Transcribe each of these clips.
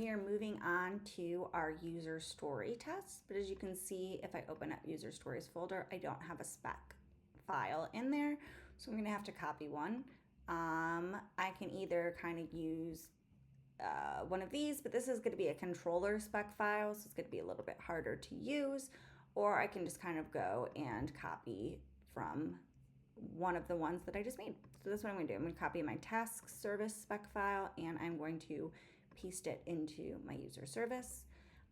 We are moving on to our user story test, but as you can see, if I open up user stories folder, I don't have a spec file in there, so I'm gonna have to copy one. I can either kind of use one of these, but this is gonna be a controller spec file, so it's gonna be a little bit harder to use, or I can just kind of go and copy from one of the ones that I just made. So that's what I'm gonna do. I'm gonna copy my task service spec file, and I'm going to paste it into my user service,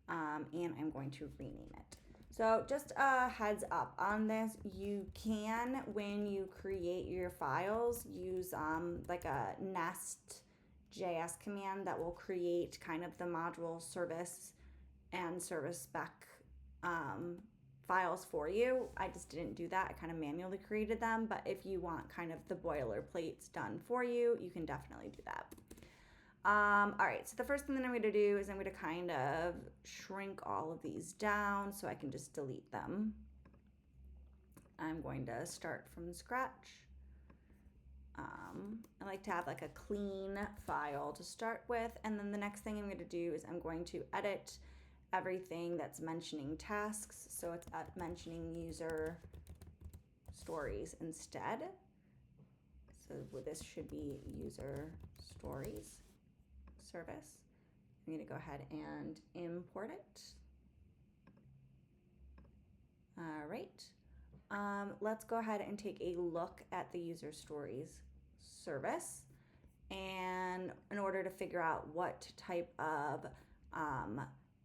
and I'm going to rename it. So just a heads up on this, you can, when you create your files, use like a NestJS command that will create kind of the module service and service spec files for you. I just didn't do that. I kind of manually created them, but if you want kind of the boilerplates done for you, you can definitely do that. All right, so the first thing that I'm going to do is I'm going to kind of shrink all of these down so I can just delete them. I'm going to start from scratch. I like to have like a clean file to start with, and then the next thing I'm going to do is I'm going to edit everything that's mentioning tasks, so it's mentioning user stories instead. So this should be user stories service. I'm going to go ahead and import it. All right. Let's go ahead and take a look at the user stories service. And in order to figure out what type of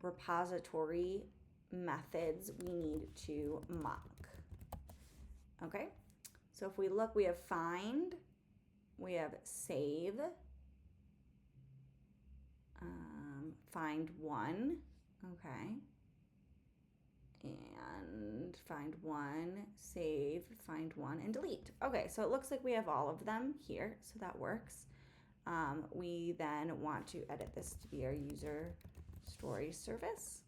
repository methods we need to mock. Okay. So if we look, we have find, we have save, find one, okay, and find one, save, find one, and delete. Okay, so it looks like we have all of them here, so that works. We then want to edit this to be our user story service.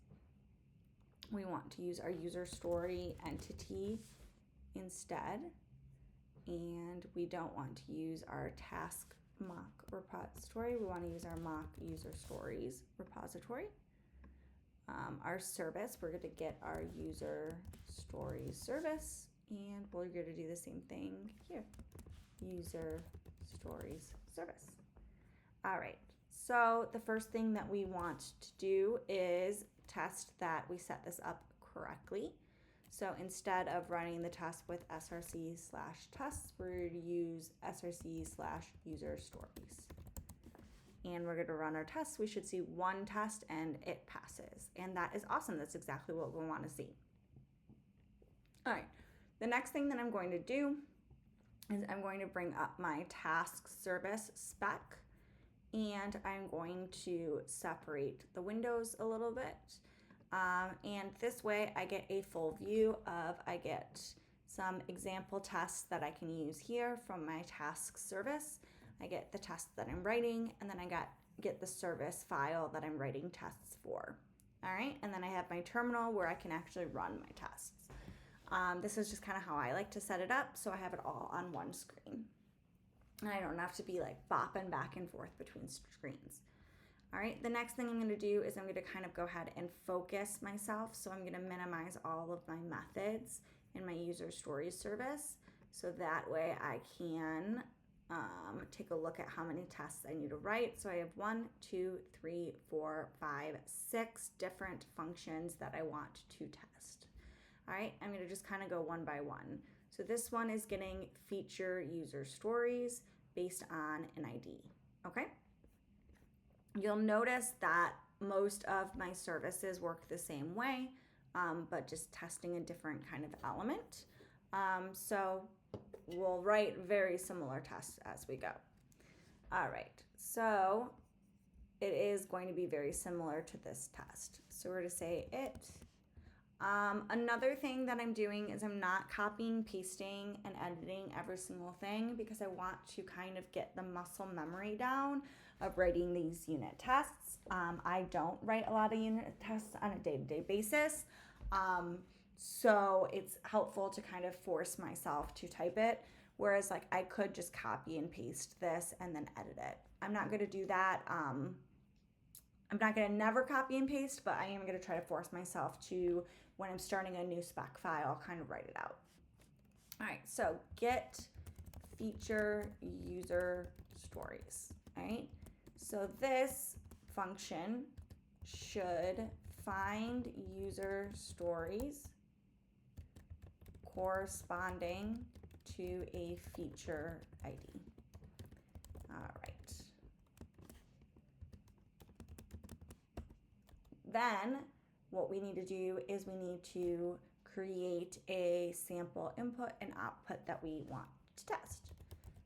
We want to use our user story entity instead, and we don't want to use our task mock repository. We want to use our mock user stories repository. Our service, we're going to get our user stories service, and we're going to do the same thing here, user stories service. All right, so the first thing that we want to do is test that we set this up correctly. So instead of running the test with src/tests, we're going to use src/user stories. And we're going to run our tests. We should see one test and it passes. And that is awesome. That's exactly what we want to see. All right. The next thing that I'm going to do is I'm going to bring up my task service spec, and I'm going to separate the windows a little bit. And this way I get a full view of, I get some example tests that I can use here from my task service. I get the tests that I'm writing, and then I get the service file that I'm writing tests for. All right, and then I have my terminal where I can actually run my tests. This is just kind of how I like to set it up, so I have it all on one screen. And I don't have to be like bopping back and forth between screens. All right, the next thing I'm going to do is I'm going to kind of go ahead and focus myself. So I'm going to minimize all of my methods in my user stories service. So that way I can take a look at how many tests I need to write. So I have 1, 2, 3, 4, 5, 6 different functions that I want to test. All right, I'm going to just kind of go one by one. So this one is getting feature user stories based on an ID. Okay. You'll notice that most of my services work the same way, but just testing a different kind of element. So we'll write very similar tests as we go. All right, so it is going to be very similar to this test. So we're going to say it. Another thing that I'm doing is I'm not copying, pasting, and editing every single thing because I want to kind of get the muscle memory down of writing these unit tests. I don't write a lot of unit tests on a day-to-day basis. So it's helpful to kind of force myself to type it. Whereas like I could just copy and paste this and then edit it. I'm not going to do that. I'm not going to never copy and paste, but I am going to try to force myself to, when I'm starting a new spec file, kind of write it out. All right, so get feature user stories. All right, so this function should find user stories corresponding to a feature ID. All right. Then what we need to do is we need to create a sample input and output that we want to test.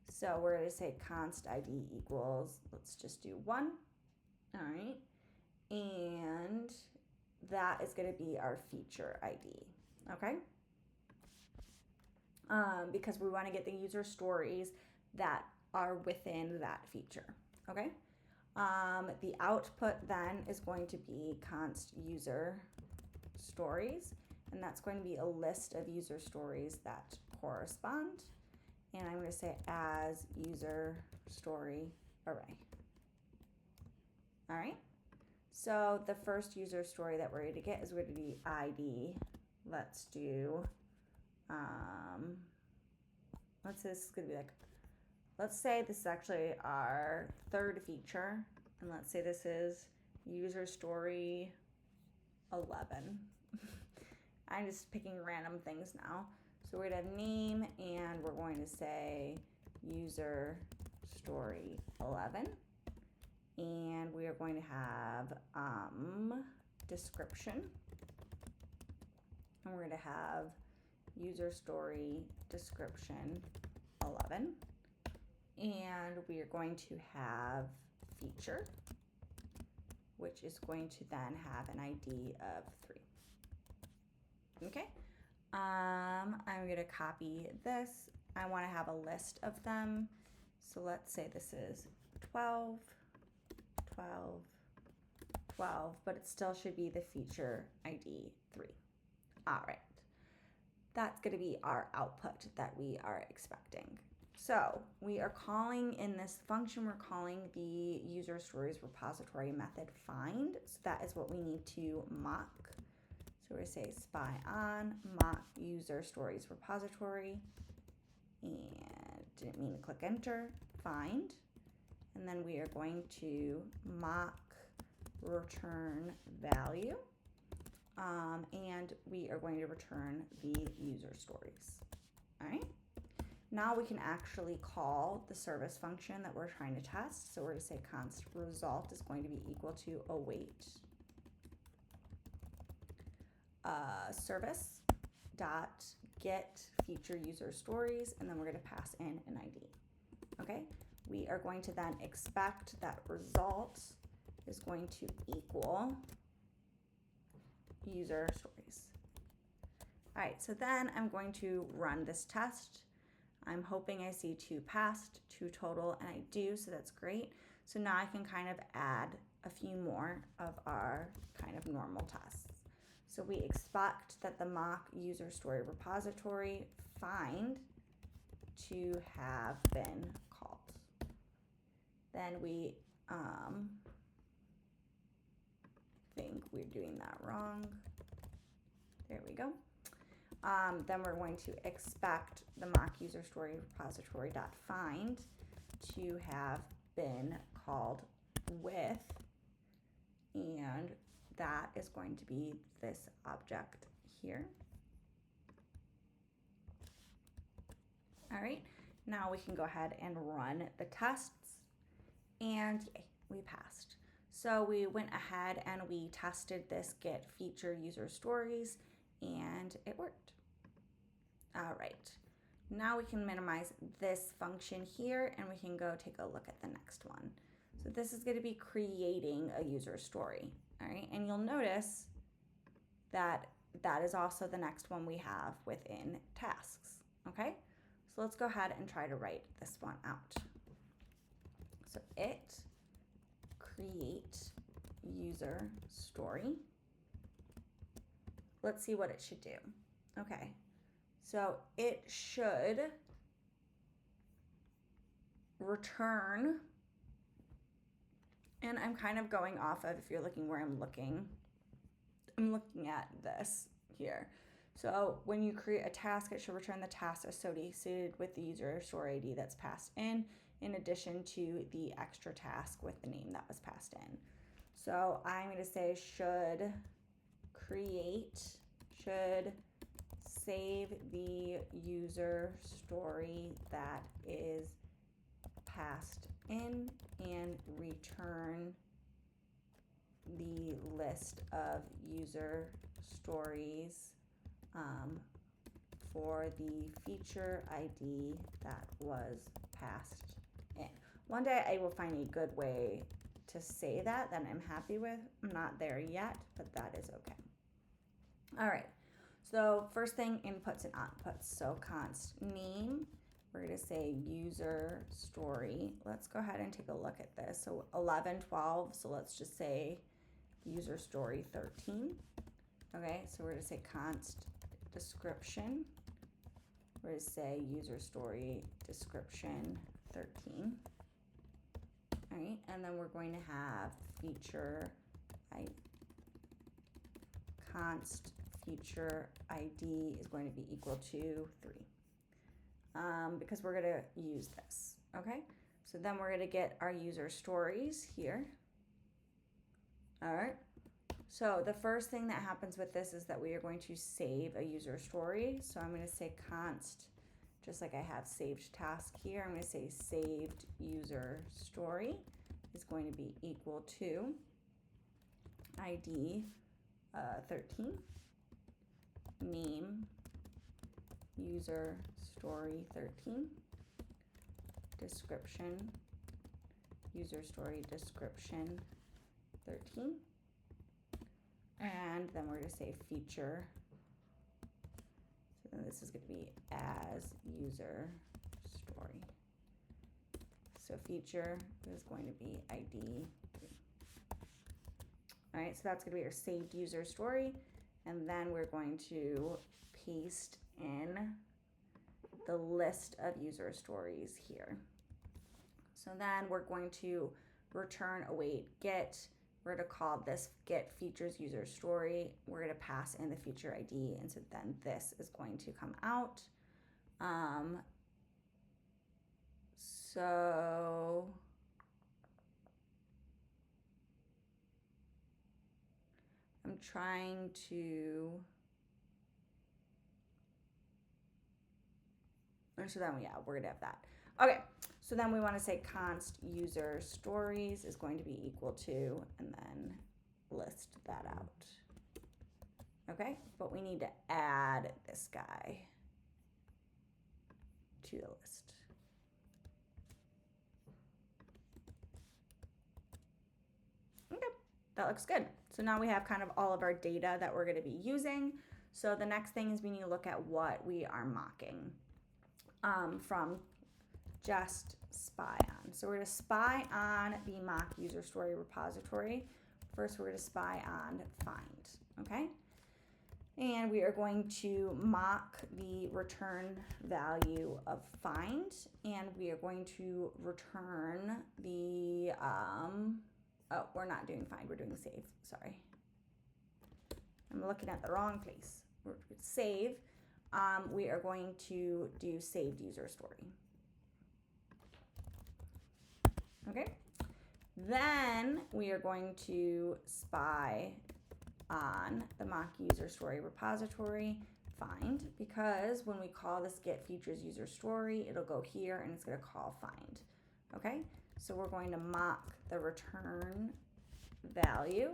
So we're going to say const ID equals, let's just do 1. All right. And that is going to be our feature ID. Okay. Because we want to get the user stories that are within that feature. Okay. The output then is going to be const user stories, and that's going to be a list of user stories that correspond. And I'm going to say as user story array. All right. So the first user story that we're going to get is going to be ID. Let's do, let's say this is going to be like, let's say this is actually our third feature, and let's say this is user story 11. I'm just picking random things now. So we're going to have name, and we're going to say user story 11. And we are going to have description. And we're going to have user story description 11. And we are going to have feature, which is going to then have an ID of 3. Okay. I'm going to copy this. I want to have a list of them. So let's say this is 12, 12, 12, but it still should be the feature ID 3. All right. That's going to be our output that we are expecting. So we are calling in this function, we're calling the user stories repository method find. So that is what we need to mock. So we're going to say spy on mock user stories repository, and didn't mean to click enter, find. And then we are going to mock return value. And we are going to return the user stories. All right. Now we can actually call the service function that we're trying to test. So we're going to say const result is going to be equal to await service dot get feature user stories, and then we're going to pass in an ID. Okay. We are going to then expect that result is going to equal user stories. All right, so then I'm going to run this test. I'm hoping I see 2 passed, 2 total, and I do, so that's great. So now I can kind of add a few more of our kind of normal tests. So we expect that the mock user story repository find to have been called. Then we think we're doing that wrong. There we go. Then we're going to expect the mock user story repository dot find to have been called with, and that is going to be this object here. All right, now we can go ahead and run the tests, and yay, we passed. So we went ahead and we tested this get feature user stories, and it worked. All right, now we can minimize this function here, and we can go take a look at the next one. So this is going to be creating a user story. All right, and you'll notice that that is also the next one we have within tasks. Okay, so let's go ahead and try to write this one out. So it create user story. Let's see what it should do. Okay, so it should return And I'm kind of going off of, if you're looking where I'm looking at this here. So when you create a task, it should return the task associated with the user story ID that's passed in addition to the extra task with the name that was passed in. So I'm going to say should save the user story that is passed in and return the list of user stories for the feature ID that was passed in. One day I will find a good way to say that I'm happy with. I'm not there yet, but that is okay. All right, so first thing, inputs and outputs. So const name, we're going to say user story. Let's go ahead and take a look at this. So 11, 12, so let's just say user story 13. Okay, so we're going to say const description. We're going to say user story description 13. All right, and then we're going to have feature const feature ID is going to be equal to 3 because we're going to use this. Okay, so then we're going to get our user stories here. All right, so the first thing that happens with this is that we are going to save a user story. So I'm going to say const, just like I have saved task here, I'm going to say saved user story is going to be equal to ID 13, name user story 13, description user story description 13, and then we're going to say feature. So then this is going to be as user story. So feature is going to be ID 3. All right, so that's going to be our saved user story. And then we're going to paste in the list of user stories here. So then we're going to return await get. We're going to call this get features user story. We're going to pass in the feature ID. And so then this is going to come out. So I'm trying to, so then, yeah, we're gonna have that. Okay, so then we wanna say const user stories is going to be equal to, and then list that out. Okay, but we need to add this guy to the list. Okay, that looks good. So now we have kind of all of our data that we're going to be using. So the next thing is we need to look at what we are mocking from just spy on. So we're going to spy on the mock user story repository. First, we're going to spy on find, okay? And we are going to mock the return value of find, and we are going to return the, oh, we're not doing find, we're doing save, sorry. I'm looking at the wrong place. We're save, we are going to do saved user story. Okay, then we are going to spy on the mock user story repository find, because when we call this get features user story, it'll go here and it's going to call find. Okay, so we're going to mock the return value,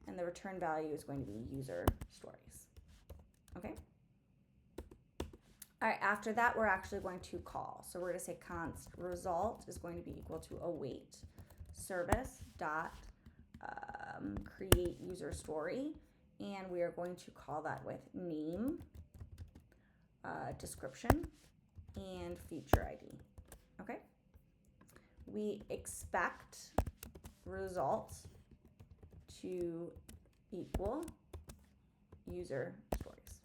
and the return value is going to be user stories. Okay, all right, after that we're actually going to call, so we're going to say const result is going to be equal to await service dot create user story, and we are going to call that with name, description, and feature ID. Okay, we expect result to equal user stories.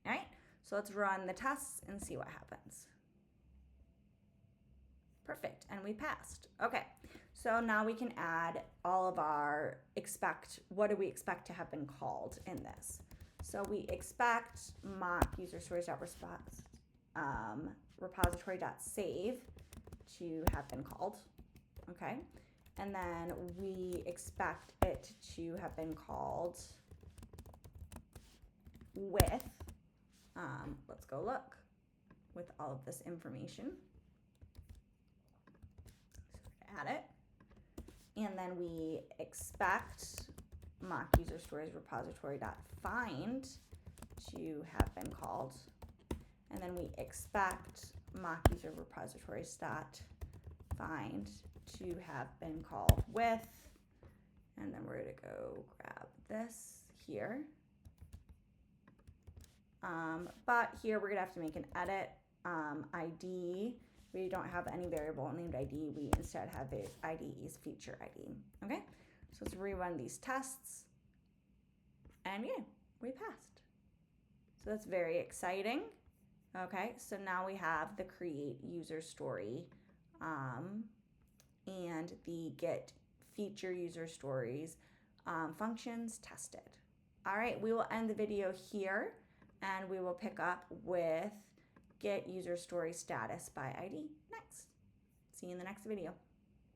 All right, so let's run the tests and see what happens. Perfect, and we passed. Okay, So now we can add all of our what do we expect to have been called in this? So we expect mock user stories repository.save to have been called, okay? And then we expect it to have been called with, let's go look, with all of this information. So add it. And then we expect mock user stories repository.find to have been called. And then we expect mock user repositories.find to have been called with, and then we're going to go grab this here. But here we're going to have to make an edit. ID, we don't have any variable named ID. We instead have the ID is feature ID. Okay, so let's rerun these tests. And yeah, we passed. So that's very exciting. Okay, so now we have the create user story and the get feature user stories functions tested. All right, we will end the video here and we will pick up with get user story status by ID next. See you in the next video.